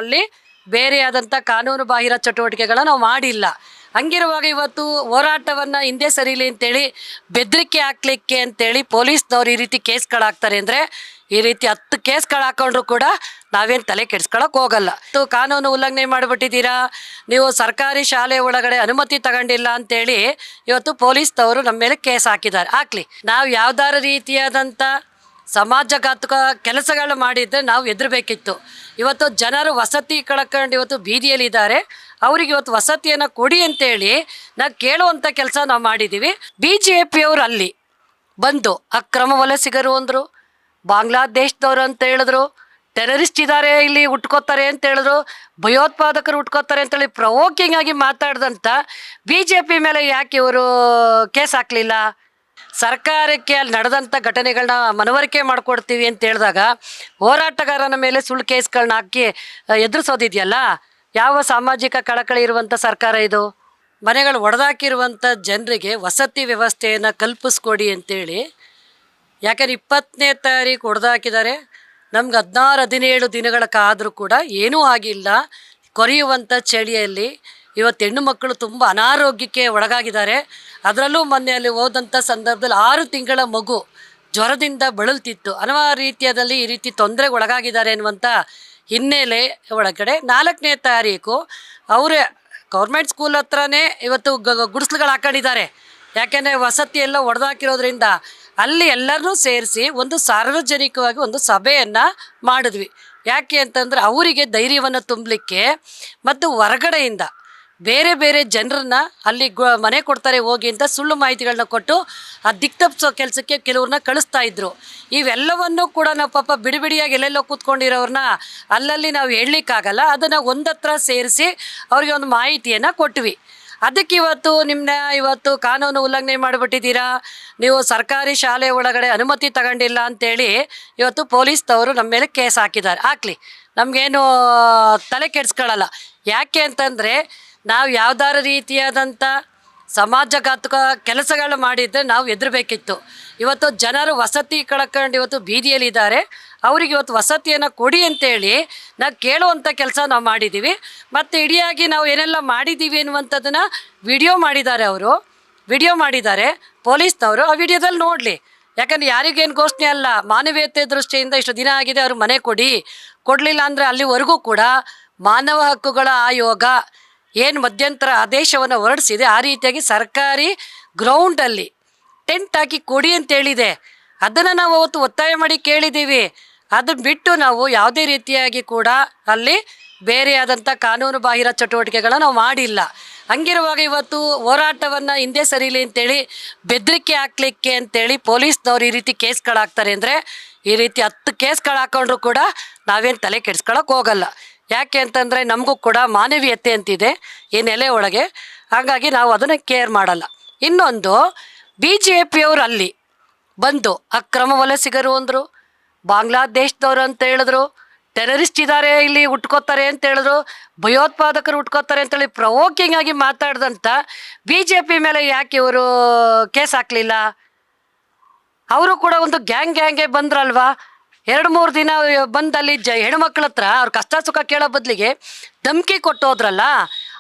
ಅಲ್ಲಿ ಬೇರೆಯಾದಂಥ ಕಾನೂನು ಬಾಹಿರ ಚಟುವಟಿಕೆಗಳನ್ನ ನಾವು ಮಾಡಿಲ್ಲ. ಹಂಗಿರುವಾಗ ಇವತ್ತು ಹೋರಾಟವನ್ನು ಹಿಂದೆ ಸರಿಲಿ ಅಂತೇಳಿ ಬೆದರಿಕೆ ಹಾಕ್ಲಿಕ್ಕೆ ಅಂತೇಳಿ ಪೊಲೀಸ್ನವ್ರು ಈ ರೀತಿ ಕೇಸ್ಗಳಾಗ್ತಾರೆ ಅಂದರೆ, ಈ ರೀತಿ 10 ಕೇಸ್ಗಳು ಹಾಕೊಂಡ್ರು ಕೂಡ ನಾವೇನು ತಲೆ ಕೆಡಿಸ್ಕೊಳಕ್ಕೆ ಹೋಗಲ್ಲ. ಕಾನೂನು ಉಲ್ಲಂಘನೆ ಮಾಡಿಬಿಟ್ಟಿದ್ದೀರಾ, ನೀವು ಸರ್ಕಾರಿ ಶಾಲೆ ಒಳಗಡೆ ಅನುಮತಿ ತಗೊಂಡಿಲ್ಲ ಅಂತೇಳಿ ಇವತ್ತು ಪೊಲೀಸ್ನವರು ನಮ್ಮ ಮೇಲೆ ಕೇಸ್ ಹಾಕಿದ್ದಾರೆ. ಹಾಕ್ಲಿ, ನಾವು ಯಾವ್ದಾರ ರೀತಿಯಾದಂಥ ಸಮಾಜಘಾತುಕ ಕೆಲಸಗಳು ಮಾಡಿದರೆ ನಾವು ಎದುರಬೇಕಿತ್ತು. ಇವತ್ತು ಜನರು ವಸತಿ ಕಳ್ಕೊಂಡು ಇವತ್ತು ಬೀದಿಯಲ್ಲಿದ್ದಾರೆ. ಅವ್ರಿಗೆ ಇವತ್ತು ವಸತಿಯನ್ನು ಕೊಡಿ ಅಂತೇಳಿ ನಾವು ಕೇಳುವಂಥ ಕೆಲಸ ನಾವು ಮಾಡಿದ್ದೀವಿ. BJPಯವರು ಅಲ್ಲಿ ಬಂದು ಅಕ್ರಮ ವಲಸಿಗರು ಅಂದರು, ಬಾಂಗ್ಲಾದೇಶದವರು ಅಂತ ಹೇಳಿದ್ರು, ಟೆರರಿಸ್ಟ್ ಇದ್ದಾರೆ ಇಲ್ಲಿ ಹುಟ್ಕೋತಾರೆ ಅಂತ ಹೇಳಿದ್ರು, ಭಯೋತ್ಪಾದಕರು ಹುಟ್ಕೋತಾರೆ ಅಂತೇಳಿ ಪ್ರವೋಕಿಂಗ್ ಆಗಿ ಮಾತಾಡಿದಂಥ BJP ಮೇಲೆ ಯಾಕೆ ಇವರು ಕೇಸ್ ಹಾಕಲಿಲ್ಲ? ಸರ್ಕಾರಕ್ಕೆ ಅಲ್ಲಿ ನಡೆದಂಥ ಘಟನೆಗಳನ್ನ ಮನವರಿಕೆ ಮಾಡಿಕೊಡ್ತೀವಿ ಅಂತ ಹೇಳಿದಾಗ ಹೋರಾಟಗಾರನ ಮೇಲೆ ಸುಳ್ಳು ಕೇಸ್ಗಳನ್ನ ಹಾಕಿ ಎದುರಿಸೋದಿದೆಯಲ್ಲ, ಯಾವ ಸಾಮಾಜಿಕ ಕಳಕಳಿ ಇರುವಂಥ ಸರ್ಕಾರ ಇದು? ಮನೆಗಳು ಒಡೆದಾಕಿರುವಂಥ ಜನರಿಗೆ ವಸತಿ ವ್ಯವಸ್ಥೆಯನ್ನು ಕಲ್ಪಿಸ್ಕೊಡಿ ಅಂತೇಳಿ, ಯಾಕಂದ್ರೆ 20ನೇ ತಾರೀಕು ಹೊಡೆದಾಕಿದ್ದಾರೆ. ನಮ್ಗೆ 16-17 ದಿನಗಳ ಕಾದರೂ ಕೂಡ ಏನೂ ಆಗಿಲ್ಲ. ಕೊರೆಯುವಂಥ ಚಳಿಯಲ್ಲಿ ಇವತ್ತು ಹೆಣ್ಣು ಮಕ್ಕಳು ತುಂಬ ಅನಾರೋಗ್ಯಕ್ಕೆ ಒಳಗಾಗಿದ್ದಾರೆ. ಅದರಲ್ಲೂ ಮೊನ್ನೆ ಅಲ್ಲಿ ಹೋದಂಥ ಸಂದರ್ಭದಲ್ಲಿ 6 ತಿಂಗಳ ಮಗು ಜ್ವರದಿಂದ ಬಳಲ್ತಿತ್ತು. ಹಲವಾರು ರೀತಿಯಾದಲ್ಲಿ ಈ ರೀತಿ ತೊಂದರೆಗೆ ಒಳಗಾಗಿದ್ದಾರೆ ಅನ್ನುವಂಥ ಹಿನ್ನೆಲೆ ಒಳಗಡೆ 4ನೇ ತಾರೀಕು ಅವರೇ ಗೌರ್ಮೆಂಟ್ ಸ್ಕೂಲ್ ಹತ್ರನೇ ಇವತ್ತು ಗುಡಿಸ್ಲುಗಳು ಹಾಕೊಂಡಿದ್ದಾರೆ. ಯಾಕೆಂದರೆ ವಸತಿ ಎಲ್ಲ ಒಡೆದಾಕಿರೋದ್ರಿಂದ ಅಲ್ಲಿ ಎಲ್ಲರನ್ನೂ ಸೇರಿಸಿ ಒಂದು ಸಾರ್ವಜನಿಕವಾಗಿ ಒಂದು ಸಭೆಯನ್ನು ಮಾಡಿದ್ವಿ. ಯಾಕೆ ಅಂತಂದರೆ ಅವರಿಗೆ ಧೈರ್ಯವನ್ನು ತುಂಬಲಿಕ್ಕೆ ಮತ್ತು ಹೊರಗಡೆಯಿಂದ ಬೇರೆ ಬೇರೆ ಜನರನ್ನ ಅಲ್ಲಿ ಮನೆ ಕೊಡ್ತಾರೆ ಹೋಗಿ ಅಂತ ಸುಳ್ಳು ಮಾಹಿತಿಗಳನ್ನ ಕೊಟ್ಟು ಆ ದಿಕ್ತಪ್ಪಿಸೋ ಕೆಲಸಕ್ಕೆ ಕೆಲವ್ರನ್ನ ಕಳಿಸ್ತಾ ಇದ್ರು. ಇವೆಲ್ಲವನ್ನೂ ಕೂಡ ನಾವು ಪಾಪ ಬಿಡಿಬಿಡಿಯಾಗಿ ಎಲ್ಲೆಲ್ಲೋ ಕೂತ್ಕೊಂಡಿರೋರನ್ನ ಅಲ್ಲಲ್ಲಿ ನಾವು ಹೇಳಲಿಕ್ಕಾಗಲ್ಲ. ಅದನ್ನು ಒಂದತ್ರ ಸೇರಿಸಿ ಅವ್ರಿಗೆ ಒಂದು ಮಾಹಿತಿಯನ್ನು ಕೊಟ್ವಿ. ಅದಕ್ಕೆ ಇವತ್ತು ಕಾನೂನು ಉಲ್ಲಂಘನೆ ಮಾಡಿಬಿಟ್ಟಿದ್ದೀರಾ, ನೀವು ಸರ್ಕಾರಿ ಶಾಲೆ ಒಳಗಡೆ ಅನುಮತಿ ತಗೊಂಡಿಲ್ಲ ಅಂತೇಳಿ ಇವತ್ತು ಪೊಲೀಸ್ನವರು ನಮ್ಮ ಮೇಲೆ ಕೇಸ್ ಹಾಕಿದ್ದಾರೆ. ಹಾಕ್ಲಿ, ನಮಗೇನು ತಲೆ ಕೆಡಿಸ್ಕೊಳ್ಳಲ್ಲ. ಯಾಕೆ ಅಂತಂದರೆ ನಾವು ಯಾವ್ದಾರ ರೀತಿಯಾದಂಥ ಸಮಾಜಘಾತುಕ ಕೆಲಸಗಳು ಮಾಡಿದರೆ ನಾವು ಎದುರಬೇಕಿತ್ತು. ಇವತ್ತು ಜನರು ವಸತಿ ಕಳ್ಕೊಂಡು ಇವತ್ತು ಬೀದಿಯಲ್ಲಿದ್ದಾರೆ. ಅವ್ರಿಗೆ ಇವತ್ತು ವಸತಿಯನ್ನು ಕೊಡಿ ಅಂತೇಳಿ ನಾವು ಕೇಳುವಂಥ ಕೆಲಸ ನಾವು ಮಾಡಿದ್ದೀವಿ. ಮತ್ತು ಇಡಿಯಾಗಿ ನಾವು ಏನೆಲ್ಲ ಮಾಡಿದ್ದೀವಿ ಅನ್ನುವಂಥದ್ದನ್ನು ವಿಡಿಯೋ ಮಾಡಿದ್ದಾರೆ ಪೊಲೀಸ್ನವರು. ಆ ವಿಡಿಯೋದಲ್ಲಿ ನೋಡಲಿ. ಯಾಕಂದರೆ ಯಾರಿಗೇನು ಘೋಷಣೆ ಅಲ್ಲ, ಮಾನವೀಯತೆ ದೃಷ್ಟಿಯಿಂದ ಇಷ್ಟು ದಿನ ಆಗಿದೆ ಅವರು ಮನೆ ಕೊಡಲಿಲ್ಲ ಅಂದರೆ ಅಲ್ಲಿವರೆಗೂ ಕೂಡ ಮಾನವ ಹಕ್ಕುಗಳ ಆಯೋಗ ಏನು ಮಧ್ಯಂತರ ಆದೇಶವನ್ನು ಹೊರಡಿಸಿದೆ, ಆ ರೀತಿಯಾಗಿ ಸರ್ಕಾರಿ ಗ್ರೌಂಡಲ್ಲಿ ಟೆಂಟ್ ಹಾಕಿ ಕೊಡಿ ಅಂತೇಳಿದೆ. ಅದನ್ನು ನಾವು ಅವತ್ತು ಒತ್ತಾಯ ಮಾಡಿ ಕೇಳಿದ್ದೀವಿ. ಅದನ್ನು ಬಿಟ್ಟು ನಾವು ಯಾವುದೇ ರೀತಿಯಾಗಿ ಕೂಡ ಅಲ್ಲಿ ಬೇರೆಯಾದಂಥ ಕಾನೂನು ಬಾಹಿರ ಚಟುವಟಿಕೆಗಳನ್ನ ನಾವು ಮಾಡಿಲ್ಲ. ಹಂಗಿರುವಾಗ ಇವತ್ತು ಹೋರಾಟವನ್ನು ಹಿಂದೆ ಸರಿಲಿ ಅಂತೇಳಿ ಬೆದರಿಕೆ ಹಾಕ್ಲಿಕ್ಕೆ ಅಂತೇಳಿ ಪೊಲೀಸ್ನವ್ರು ಈ ರೀತಿ ಕೇಸ್ಗಳಾಗ್ತಾರೆ ಅಂದರೆ, ಈ ರೀತಿ 10 ಕೇಸ್ಗಳು ಹಾಕೊಂಡ್ರು ಕೂಡ ನಾವೇನು ತಲೆ ಕೆಡಿಸ್ಕೊಳಕ್ಕೆ ಹೋಗಲ್ಲ. ಯಾಕೆ ಅಂತಂದರೆ ನಮಗೂ ಕೂಡ ಮಾನವೀಯತೆ ಅಂತಿದೆ ಈ ನೆಲೆ ಒಳಗೆ. ಹಾಗಾಗಿ ನಾವು ಅದನ್ನು ಕೇರ್ ಮಾಡಲ್ಲ. ಇನ್ನೊಂದು, BJPಯವರು ಅಲ್ಲಿ ಬಂದು ಅಕ್ರಮ ವಲಸಿಗರು ಅಂದರು, ಬಾಂಗ್ಲಾದೇಶದವರು ಅಂತ ಹೇಳಿದ್ರು, ಟೆರರಿಸ್ಟ್ ಇದ್ದಾರೆ ಇಲ್ಲಿ ಹುಟ್ಕೋತಾರೆ ಅಂತ ಹೇಳಿದ್ರು, ಭಯೋತ್ಪಾದಕರು ಹುಟ್ಕೋತಾರೆ ಅಂತೇಳಿ ಪ್ರವೋಕಿಂಗ್ ಆಗಿ ಮಾತಾಡಿದಂಥ BJP ಮೇಲೆ ಯಾಕೆ ಇವರು ಕೇಸ್ ಹಾಕಲಿಲ್ಲ? ಅವರು ಕೂಡ ಒಂದು ಗ್ಯಾಂಗೇ ಬಂದ್ರಲ್ವಾ. 2-3 ದಿನ ಬಂದಲ್ಲಿ ಹೆಣ್ಮಕ್ಳ ಹತ್ರ ಅವ್ರ ಕಷ್ಟ ಸುಖ ಕೇಳೋ ಬದಲಿಗೆ ಧಮಕಿ ಕೊಟ್ಟು ಹೋದ್ರಲ್ಲ,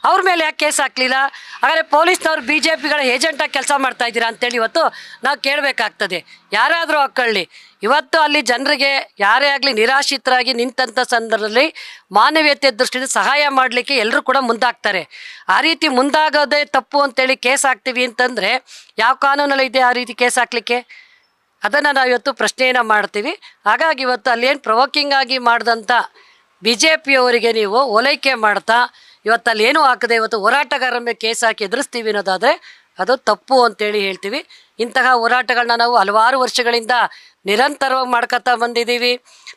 ಅವ್ರ ಮೇಲೆ ಯಾಕೆ ಕೇಸ್ ಹಾಕಲಿಲ್ಲ? ಹಾಗಾದರೆ ಪೊಲೀಸ್ನವ್ರು BJPಗಳ ಏಜೆಂಟಾಗಿ ಕೆಲಸ ಮಾಡ್ತಾ ಇದ್ದೀರಾ ಅಂತೇಳಿ ಇವತ್ತು ನಾವು ಕೇಳಬೇಕಾಗ್ತದೆ. ಯಾರಾದರೂ ಹಾಕ್ಕೊಳ್ಳಿ, ಇವತ್ತು ಅಲ್ಲಿ ಜನರಿಗೆ ಯಾರೇ ಆಗಲಿ ನಿರಾಶ್ರಿತರಾಗಿ ನಿಂತಂಥ ಸಂದರ್ಭದಲ್ಲಿ ಮಾನವೀಯತೆ ದೃಷ್ಟಿಯಿಂದ ಸಹಾಯ ಮಾಡಲಿಕ್ಕೆ ಎಲ್ಲರೂ ಕೂಡ ಮುಂದಾಗ್ತಾರೆ. ಆ ರೀತಿ ಮುಂದಾಗೋದೇ ತಪ್ಪು ಅಂತೇಳಿ ಕೇಸ್ ಹಾಕ್ತೀವಿ ಅಂತಂದರೆ ಯಾವ ಕಾನೂನಲ್ಲಿ ಇದೆ ಆ ರೀತಿ ಕೇಸ್ ಹಾಕಲಿಕ್ಕೆ? ಅದನ್ನು ನಾವು ಇವತ್ತು ಪ್ರಶ್ನೆಯನ್ನು ಮಾಡ್ತೀವಿ. ಹಾಗಾಗಿ ಇವತ್ತು ಅಲ್ಲೇನು ಪ್ರವೋಕಿಂಗ್ ಆಗಿ ಮಾಡಿದಂಥ BJPಯವರಿಗೆ ನೀವು ಓಲೈಕೆ ಮಾಡ್ತಾ ಇವತ್ತು ಅಲ್ಲಿ ಏನೂ ಹಾಕದೆ ಇವತ್ತು ಹೋರಾಟಗಾರರ ಮೇಲೆ ಕೇಸ್ ಹಾಕಿ ಎದುರಿಸ್ತೀವಿ ಅನ್ನೋದಾದರೆ ಅದು ತಪ್ಪು ಅಂತೇಳಿ ಹೇಳ್ತೀವಿ. ಇಂತಹ ಹೋರಾಟಗಳನ್ನ ನಾವು ಹಲವಾರು ವರ್ಷಗಳಿಂದ ನಿರಂತರವಾಗಿ ಮಾಡ್ಕೊತಾ ಬಂದಿದ್ದೀವಿ.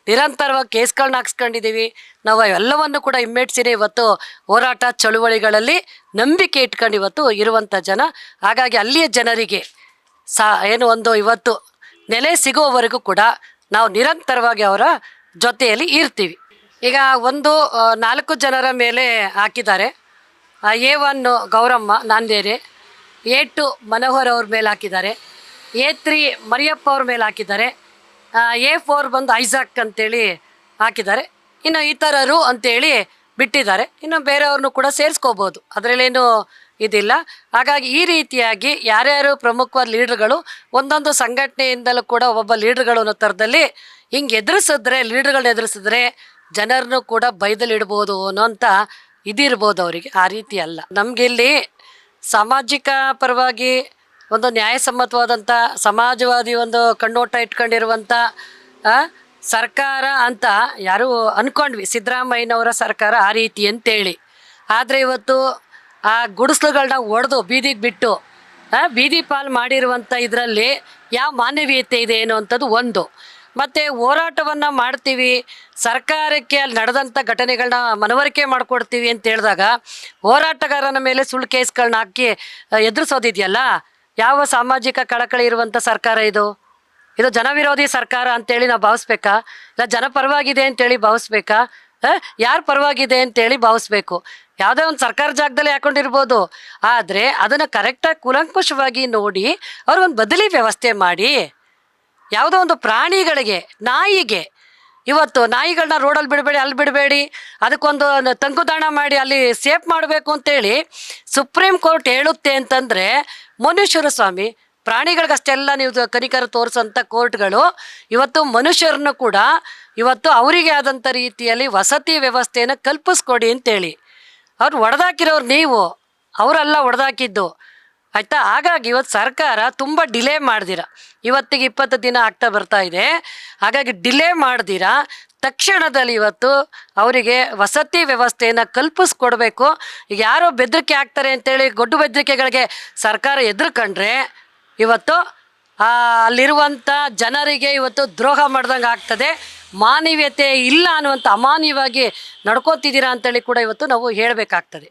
ನಿರಂತರವಾಗಿ ಕೇಸ್ಗಳನ್ನ ಹಾಕ್ಸ್ಕೊಂಡಿದ್ದೀವಿ. ನಾವು ಎಲ್ಲವನ್ನು ಕೂಡ ಹಿಮ್ಮೆಟ್ಟಿಸಿನೇ ಇವತ್ತು ಹೋರಾಟ ಚಳುವಳಿಗಳಲ್ಲಿ ನಂಬಿಕೆ ಇಟ್ಕೊಂಡು ಇವತ್ತು ಇರುವಂಥ ಜನ. ಹಾಗಾಗಿ ಅಲ್ಲಿಯ ಜನರಿಗೆ ಇವತ್ತು ನೆಲೆ ಸಿಗುವವರೆಗೂ ಕೂಡ ನಾವು ನಿರಂತರವಾಗಿ ಅವರ ಜೊತೆಯಲ್ಲಿ ಇರ್ತೀವಿ. ಈಗ 4 ಜನರ ಮೇಲೆ ಹಾಕಿದ್ದಾರೆ. A1 ಗೌರಮ್ಮ ನಾಂದೇರೆ, A2 ಮನೋಹರ್ ಅವ್ರ ಮೇಲೆ ಹಾಕಿದ್ದಾರೆ, A3 ಮರಿಯಪ್ಪ ಅವ್ರ ಮೇಲೆ ಹಾಕಿದ್ದಾರೆ, A4 ಬಂದು ಐಸಾಕ್ ಅಂತೇಳಿ ಹಾಕಿದ್ದಾರೆ. ಇನ್ನು ಇತರರು ಅಂತೇಳಿ ಬಿಟ್ಟಿದ್ದಾರೆ. ಇನ್ನು ಬೇರೆಯವ್ರನ್ನೂ ಕೂಡ ಸೇರಿಸ್ಕೋಬೋದು, ಅದರಲ್ಲೇನು ಇದಿಲ್ಲ. ಹಾಗಾಗಿ ಈ ರೀತಿಯಾಗಿ ಯಾರ್ಯಾರು ಪ್ರಮುಖವಾದ ಲೀಡ್ರ್ಗಳು ಒಂದೊಂದು ಸಂಘಟನೆಯಿಂದಲೂ ಕೂಡ ಒಬ್ಬೊಬ್ಬ ಲೀಡ್ರ್ಗಳು ಅನ್ನೋ ಥರದಲ್ಲಿ ಹಿಂಗೆ ಎದುರಿಸಿದ್ರೆ, ಲೀಡ್ರ್ಗಳನ್ನ ಎದುರಿಸಿದ್ರೆ ಜನರನ್ನು ಕೂಡ ಬೈದಲಿಡ್ಬೋದು ಅನ್ನೋಂಥ ಇದಿರ್ಬೋದು ಅವರಿಗೆ. ಆ ರೀತಿ ಅಲ್ಲ. ನಮಗೆ ಇಲ್ಲಿ ಸಾಮಾಜಿಕ ಪರವಾಗಿ ಒಂದು ನ್ಯಾಯಸಮ್ಮತವಾದಂಥ ಸಮಾಜವಾದಿ ಒಂದು ಕಣ್ಣೋಟ ಇಟ್ಕೊಂಡಿರುವಂಥ ಸರ್ಕಾರ ಅಂತ ಯಾರು ಅಂದ್ಕೊಂಡ್ವಿ, ಸಿದ್ದರಾಮಯ್ಯನವರ ಸರ್ಕಾರ ಆ ರೀತಿ ಅಂತೇಳಿ. ಆದರೆ ಇವತ್ತು ಆ ಗುಡಿಸ್ಲುಗಳನ್ನ ಒಡೆದು ಬೀದಿಗೆ ಬಿಟ್ಟು ಬೀದಿ ಪಾಲು ಮಾಡಿರುವಂಥ ಇದರಲ್ಲಿ ಯಾವ ಮಾನವೀಯತೆ ಇದೆ ಏನೋ ಅಂಥದ್ದು ಒಂದು. ಮತ್ತು ಹೋರಾಟವನ್ನು ಮಾಡ್ತೀವಿ, ಸರ್ಕಾರಕ್ಕೆ ಅಲ್ಲಿ ನಡೆದಂಥ ಘಟನೆಗಳನ್ನ ಮನವರಿಕೆ ಮಾಡಿಕೊಡ್ತೀವಿ ಅಂತ ಹೇಳಿದಾಗ ಹೋರಾಟಗಾರನ ಮೇಲೆ ಸುಳ್ಳು ಕೇಸ್ಗಳನ್ನ ಹಾಕಿ ಎದುರಿಸೋದಿದೆಯಲ್ಲ, ಯಾವ ಸಾಮಾಜಿಕ ಕಳಕಳಿ ಇರುವಂಥ ಸರ್ಕಾರ ಇದು? ಇದು ಜನವಿರೋಧಿ ಸರ್ಕಾರ ಅಂತೇಳಿ ನಾವು ಭಾವಿಸ್ಬೇಕಾ? ಇಲ್ಲ ಜನಪರವಾಗಿದೆ ಅಂತೇಳಿ ಭಾವಿಸ್ಬೇಕಾ? ಯಾರು ಪರವಾಗಿದೆ ಅಂತೇಳಿ ಭಾವಿಸ್ಬೇಕು? ಯಾವುದೇ ಒಂದು ಸರ್ಕಾರ ಜಾಗದಲ್ಲಿ ಹಾಕೊಂಡಿರ್ಬೋದು, ಆದರೆ ಅದನ್ನು ಕರೆಕ್ಟಾಗಿ ಕೂಲಂಕುಷವಾಗಿ ನೋಡಿ ಅವ್ರಿಗೊಂದು ಬದಲಿ ವ್ಯವಸ್ಥೆ ಮಾಡಿ. ಯಾವುದೋ ಒಂದು ಪ್ರಾಣಿಗಳಿಗೆ, ನಾಯಿಗೆ ಇವತ್ತು ನಾಯಿಗಳನ್ನ ರೋಡಲ್ಲಿ ಬಿಡಬೇಡಿ, ಅಲ್ಲಿ ಬಿಡಬೇಡಿ, ಅದಕ್ಕೊಂದು ತಂಗುದಾಣ ಮಾಡಿ ಅಲ್ಲಿ ಸೇಫ್ ಮಾಡಬೇಕು ಅಂತೇಳಿ ಸುಪ್ರೀಂ ಕೋರ್ಟ್ ಹೇಳುತ್ತೆ ಅಂತಂದರೆ ಮನುಷ್ಯರು ಸ್ವಾಮಿ, ಪ್ರಾಣಿಗಳಿಗಷ್ಟೆಲ್ಲ ನೀವು ಕನಿಕರ ತೋರಿಸೋಂಥ ಕೋರ್ಟ್ಗಳು ಇವತ್ತು ಮನುಷ್ಯರನ್ನು ಕೂಡ ಇವತ್ತು ಅವರಿಗೆ ಆದಂಥ ರೀತಿಯಲ್ಲಿ ವಸತಿ ವ್ಯವಸ್ಥೆಯನ್ನು ಕಲ್ಪಿಸ್ಕೊಡಿ ಅಂತೇಳಿ. ಅವ್ರು ಹೊಡೆದಾಕಿರೋರು ನೀವು, ಅವರೆಲ್ಲ ಹೊಡೆದಾಕಿದ್ದು, ಆಯಿತಾ? ಹಾಗಾಗಿ ಇವತ್ತು ಸರ್ಕಾರ ತುಂಬ ಡಿಲೇ ಮಾಡ್ದಿರ, ಇವತ್ತಿಗೆ 20 ದಿನ ಆಗ್ತಾ ಬರ್ತಾ ಇದೆ. ಹಾಗಾಗಿ ಡಿಲೇ ಮಾಡ್ದಿರ ತಕ್ಷಣದಲ್ಲಿ ಇವತ್ತು ಅವರಿಗೆ ವಸತಿ ವ್ಯವಸ್ಥೆಯನ್ನು ಕಲ್ಪಿಸ್ಕೊಡ್ಬೇಕು. ಈಗ ಯಾರೋ ಬೆದರಿಕೆ ಆಗ್ತಾರೆ ಅಂತೇಳಿ ಗೊಡ್ಡು ಬೆದರಿಕೆಗಳಿಗೆ ಸರ್ಕಾರ ಎದುರ್ಕೊಂಡ್ರೆ ಇವತ್ತು ಅಲ್ಲಿರುವಂಥ ಜನರಿಗೆ ಇವತ್ತು ದ್ರೋಹ ಮಾಡ್ದಂಗೆ ಆಗ್ತದೆ. ಮಾನವೀಯತೆ ಇಲ್ಲ ಅನ್ನುವಂಥ ಅಮಾನವೀಯವಾಗಿ ನಡ್ಕೋತಿದ್ದೀರಾ ಅಂತೇಳಿ ಕೂಡ ಇವತ್ತು ನಾವು ಹೇಳಬೇಕಾಗ್ತದೆ.